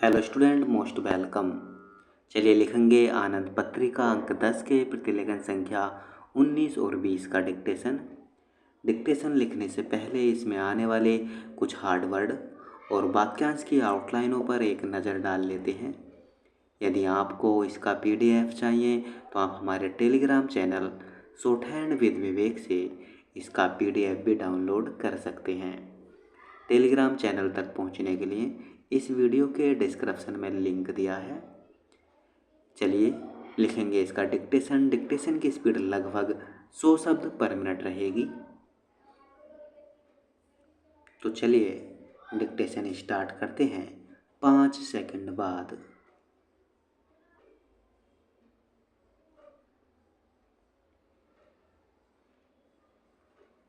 Hello student, most welcome. चलिए लिखेंगे आनंद पत्रिका अंक 10 के प्रतिलेखन संख्या 19 और 20 का डिक्टेशन। डिक्टेशन लिखने से पहले इसमें आने वाले कुछ हार्ड वर्ड और वाक्यांश की आउटलाइनों पर एक नज़र डाल लेते हैं। यदि आपको इसका PDF चाहिए तो आप हमारे Telegram channel shorthand with Vivek से इसका PDF भी डाउनलोड कर सकते हैं। टेलीग्राम चैनल तक पहुंचने के लिए इस वीडियो के डिस्क्रिप्शन में लिंक दिया है। चलिए लिखेंगे इसका डिक्टेशन। डिक्टेशन की स्पीड लगभग 100 शब्द पर मिनट रहेगी। तो चलिए डिक्टेशन स्टार्ट करते हैं 5 सेकंड बाद।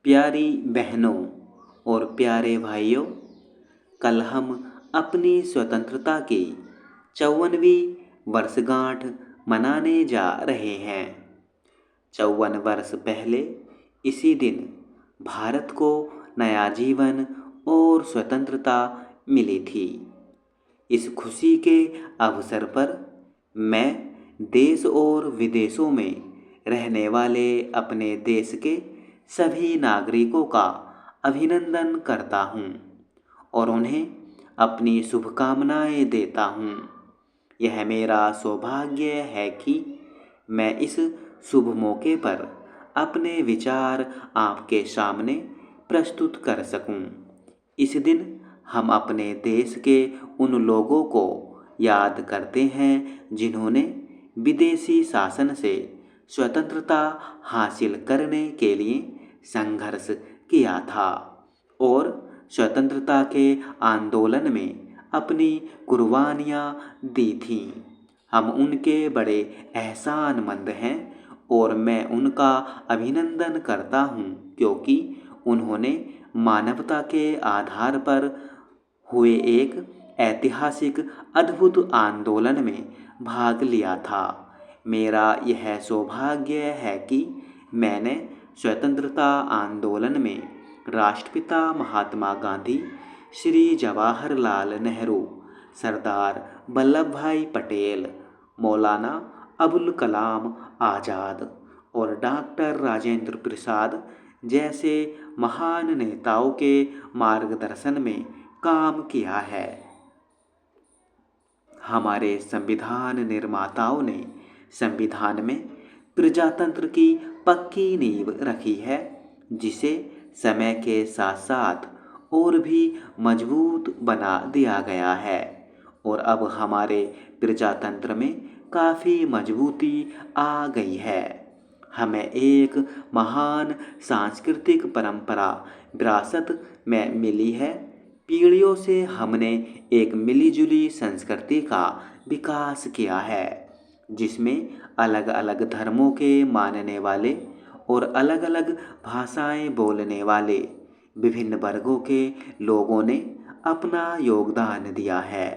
प्यारी बहनों और प्यारे भाइयों, कल हम अपनी स्वतंत्रता की 54वीं वर्षगांठ मनाने जा रहे हैं। 54 वर्ष पहले इसी दिन भारत को नया जीवन और स्वतंत्रता मिली थी। इस खुशी के अवसर पर मैं देश और विदेशों में रहने वाले अपने देश के सभी नागरिकों का अभिनंदन करता हूँ और उन्हें अपनी शुभकामनाएं देता हूँ। यह मेरा सौभाग्य है कि मैं इस शुभ मौके पर अपने विचार आपके सामने प्रस्तुत कर सकूं। इस दिन हम अपने देश के उन लोगों को याद करते हैं जिन्होंने विदेशी शासन से स्वतंत्रता हासिल करने के लिए संघर्ष किया था और स्वतंत्रता के आंदोलन में अपनी कुर्बानियाँ दी थीं। हम उनके बड़े एहसानमंद हैं और मैं उनका अभिनंदन करता हूँ क्योंकि उन्होंने मानवता के आधार पर हुए एक ऐतिहासिक अद्भुत आंदोलन में भाग लिया था। मेरा यह सौभाग्य है कि मैंने स्वतंत्रता आंदोलन में राष्ट्रपिता महात्मा गांधी, श्री जवाहरलाल नेहरू, सरदार वल्लभ भाई पटेल, मौलाना अबुल कलाम आज़ाद और डॉक्टर राजेंद्र प्रसाद जैसे महान नेताओं के मार्गदर्शन में काम किया है। हमारे संविधान निर्माताओं ने संविधान में प्रजातंत्र की पक्की नींव रखी है, जिसे समय के साथ साथ और भी मजबूत बना दिया गया है और अब हमारे प्रजातंत्र में काफ़ी मजबूती आ गई है। हमें एक महान सांस्कृतिक परंपरा विरासत में मिली है। पीढ़ियों से हमने एक मिलीजुली संस्कृति का विकास किया है, जिसमें अलग अलग धर्मों के मानने वाले और अलग अलग भाषाएं बोलने वाले विभिन्न वर्गों के लोगों ने अपना योगदान दिया है।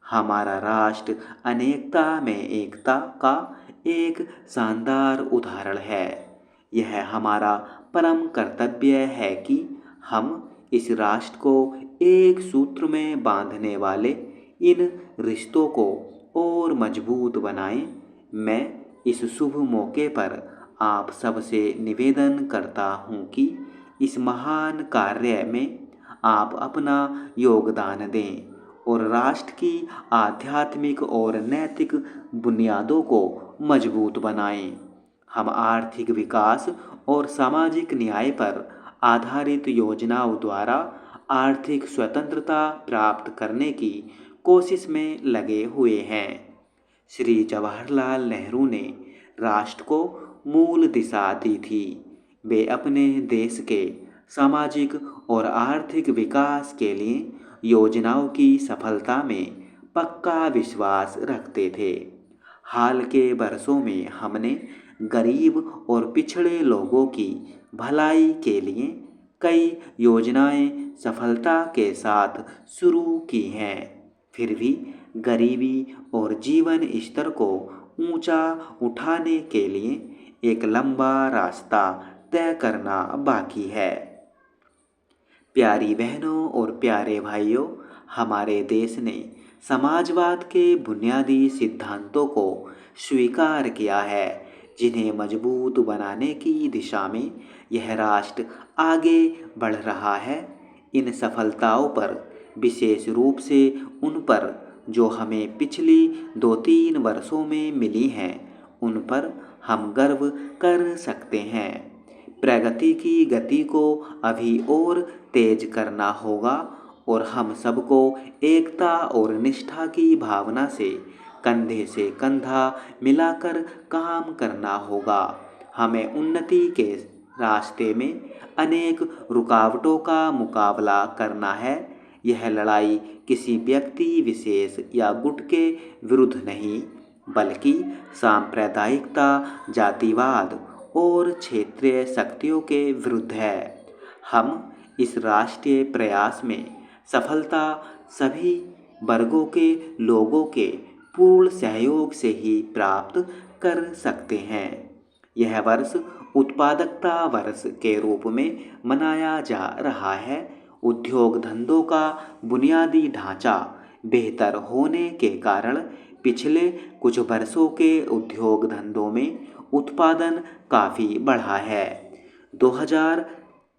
हमारा राष्ट्र अनेकता में एकता का एक शानदार उदाहरण है। यह हमारा परम कर्तव्य है कि हम इस राष्ट्र को एक सूत्र में बांधने वाले इन रिश्तों को और मजबूत बनाएं। मैं इस शुभ मौके पर आप सबसे निवेदन करता हूं कि इस महान कार्य में आप अपना योगदान दें और राष्ट्र की आध्यात्मिक और नैतिक बुनियादों को मजबूत बनाएं। हम आर्थिक विकास और सामाजिक न्याय पर आधारित योजनाओं द्वारा आर्थिक स्वतंत्रता प्राप्त करने की कोशिश में लगे हुए हैं। श्री जवाहरलाल नेहरू ने राष्ट्र को मूल दिशा दी थी। वे अपने देश के सामाजिक और आर्थिक विकास के लिए योजनाओं की सफलता में पक्का विश्वास रखते थे। हाल के वर्षों में हमने गरीब और पिछड़े लोगों की भलाई के लिए कई योजनाएं सफलता के साथ शुरू की हैं। फिर भी गरीबी और जीवन स्तर को ऊंचा उठाने के लिए एक लंबा रास्ता तय करना बाकी है। प्यारी बहनों और प्यारे भाइयों, हमारे देश ने समाजवाद के बुनियादी सिद्धांतों को स्वीकार किया है, जिन्हें मजबूत बनाने की दिशा में यह राष्ट्र आगे बढ़ रहा है। इन सफलताओं पर, विशेष रूप से उन पर जो हमें पिछली 2-3 वर्षों में मिली हैं, उन पर हम गर्व कर सकते हैं। प्रगति की गति को अभी और तेज करना होगा और हम सबको एकता और निष्ठा की भावना से कंधा मिलाकर काम करना होगा। हमें उन्नति के रास्ते में अनेक रुकावटों का मुकाबला करना है। यह लड़ाई किसी व्यक्ति विशेष या गुट के विरुद्ध नहीं, बल्कि सांप्रदायिकता, जातिवाद और क्षेत्रीय शक्तियों के विरुद्ध है। हम इस राष्ट्रीय प्रयास में सफलता सभी वर्गों के लोगों के पूर्ण सहयोग से ही प्राप्त कर सकते हैं। यह वर्ष उत्पादकता वर्ष के रूप में मनाया जा रहा है। उद्योग धंधों का बुनियादी ढांचा बेहतर होने के कारण पिछले कुछ वर्षों के उद्योग धंधों में उत्पादन काफ़ी बढ़ा है।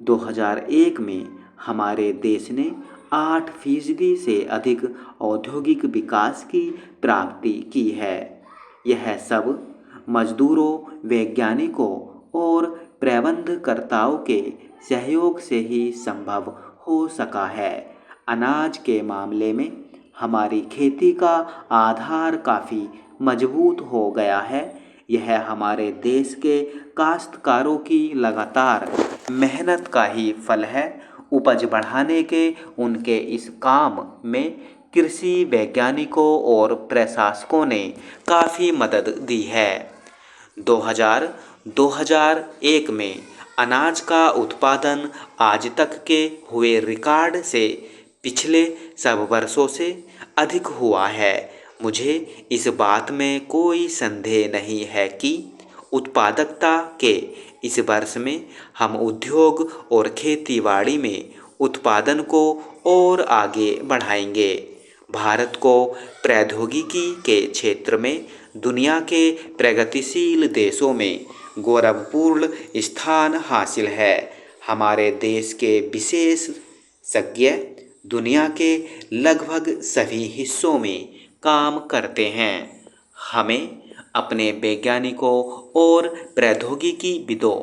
2001 में हमारे देश ने 8% से अधिक औद्योगिक विकास की प्राप्ति की है। यह सब मजदूरों, वैज्ञानिकों और प्रबंधकर्ताओं के सहयोग से ही संभव हो सका है। अनाज के मामले में हमारी खेती का आधार काफ़ी मजबूत हो गया है। यह हमारे देश के काश्तकारों की लगातार मेहनत का ही फल है। उपज बढ़ाने के उनके इस काम में कृषि वैज्ञानिकों और प्रशासकों ने काफ़ी मदद दी है। 2001 में अनाज का उत्पादन आज तक के हुए रिकॉर्ड से पिछले सब वर्षों से अधिक हुआ है। मुझे इस बात में कोई संदेह नहीं है कि उत्पादकता के इस वर्ष में हम उद्योग और खेतीबाड़ी में उत्पादन को और आगे बढ़ाएंगे। भारत को प्रौद्योगिकी के क्षेत्र में दुनिया के प्रगतिशील देशों में गौरवपूर्ण स्थान हासिल है। हमारे देश के विशेषज्ञ दुनिया के लगभग सभी हिस्सों में काम करते हैं। हमें अपने वैज्ञानिकों और प्रौद्योगिकीविदों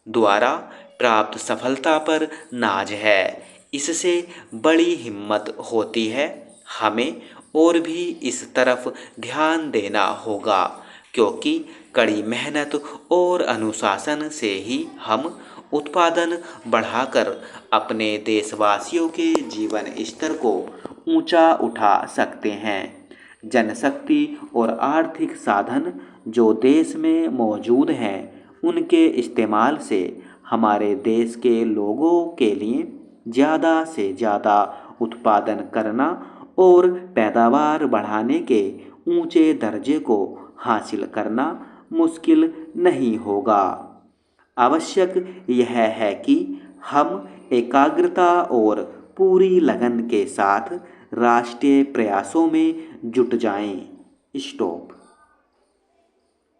द्वारा प्राप्त सफलता पर नाज है। इससे बड़ी हिम्मत होती है। हमें और भी इस तरफ ध्यान देना होगा, क्योंकि कड़ी मेहनत और अनुशासन से ही हम उत्पादन बढ़ाकर अपने देशवासियों के जीवन स्तर को ऊंचा उठा सकते हैं। जनशक्ति और आर्थिक साधन जो देश में मौजूद हैं, उनके इस्तेमाल से हमारे देश के लोगों के लिए ज़्यादा से ज़्यादा उत्पादन करना और पैदावार बढ़ाने के ऊंचे दर्जे को हासिल करना मुश्किल नहीं होगा। आवश्यक यह है कि हम एकाग्रता और पूरी लगन के साथ राष्ट्रीय प्रयासों में जुट जाएं। स्टॉप।